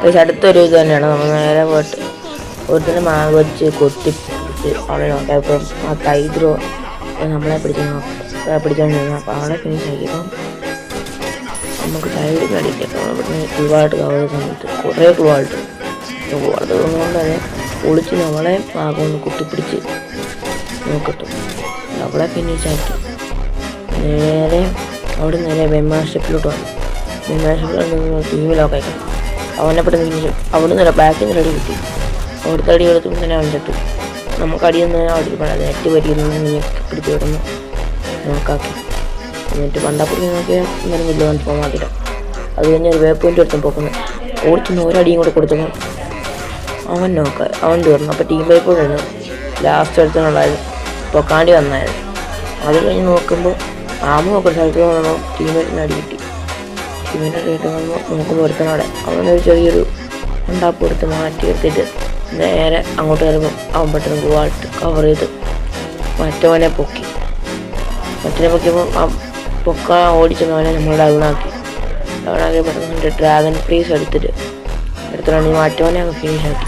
പക്ഷെ അടുത്തൊരു ഇത് തന്നെയാണ്. നമ്മൾ നേരെ പോയിട്ട് ഒരുത്തന്നെ മാങ്ങ വെച്ച് കൊത്തിപ്പിടിച്ച് അവളെ നോക്കിയപ്പം ആ ടൈഗറോ നമ്മളെ പിടിച്ചോണ്ടിരുന്നു. അപ്പോൾ അവളെ ഫിനിഷ് ആക്കിയപ്പം നമുക്ക് സൈഡിൽ അടിക്കട്ടെ. ഇവിടുന്ന് ക്ലൂവായിട്ട് കവർ സമയത്ത് കുറേ ക്ലൂവായിട്ട് അതുകൊണ്ട് തന്നെ ഒളിച്ച് നമ്മളെ ഭാഗം കുത്തിപ്പിടിച്ച് നോക്കട്ടെ. അവളെ ഫിനിഷ് ആക്കി നേരെ അവിടെ നേരെ മെമ്പർഷിപ്പിലോട്ട് വന്നു. മെമ്പർഷിപ്പിൽ ടീമിലൊക്കെ ആക്കണം. അവനെ പെട്ടെന്ന് ഫിനിഷ് അവിടെ നിന്ന് ബാക്കിൽ നിന്ന് അടി കിട്ടി. അവിടുത്തെ അടി എടുത്തുമ്പോൾ തന്നെ അവൻ ചട്ടു. നമുക്ക് അടിയൊന്നും അടിക്കണം. നെറ്റ് പരിക്കുന്നതിന് പിടിച്ച് കിടന്ന് നോക്കാക്കി. എന്നിട്ട് പണ്ടാപ്പിടി നോക്കിയാൽ ഇങ്ങനെ വലിയ പോകാൻ മാറ്റില്ല. അത് കഴിഞ്ഞ് ഒരു വേപ്പോയിൻ്റ് എടുത്തും പോക്കുന്നത് ഓടിച്ചെന്ന് ഒരടിയും കൂടെ കൊടുത്തപ്പോൾ അവൻ തീർന്നു. അപ്പോൾ ടീം വൈപ്പോഴാണ് ലാസ്റ്റ് എടുത്തിട്ടുണ്ടായത് പൊക്കാണ്ടി വന്നായിരുന്നു. അത് കഴിഞ്ഞ് നോക്കുമ്പോൾ നോക്കുന്ന സ്ഥലത്ത് വന്നപ്പോൾ ടീമേറ്റിന് അടി കിട്ടി. ടീമേറ്റിന് അടി കിട്ടുമ്പോൾ നോക്കുമ്പോൾ ഒരുത്തനോടെ അവനൊരു ചെറിയൊരു ഉണ്ടാപ്പ് എടുത്ത് മാറ്റി എടുത്തിട്ട് നേരെ അങ്ങോട്ട് കയറുമ്പോൾ അവൻ പെട്ടെന്ന് ഗുവായിട്ട് കവർ ചെയ്ത് മറ്റവനെ പൊക്കിയപ്പോൾ പൊക്കാൻ ഓടിച്ചവനെ നമ്മൾ ഡൗണാക്കി പെട്ടെന്ന് ഡ്രാഗൺ പ്രീസ് എടുത്തിട്ടാണെങ്കിൽ മറ്റവനെ അങ്ങ് ഫിനിഷ് ആക്കി.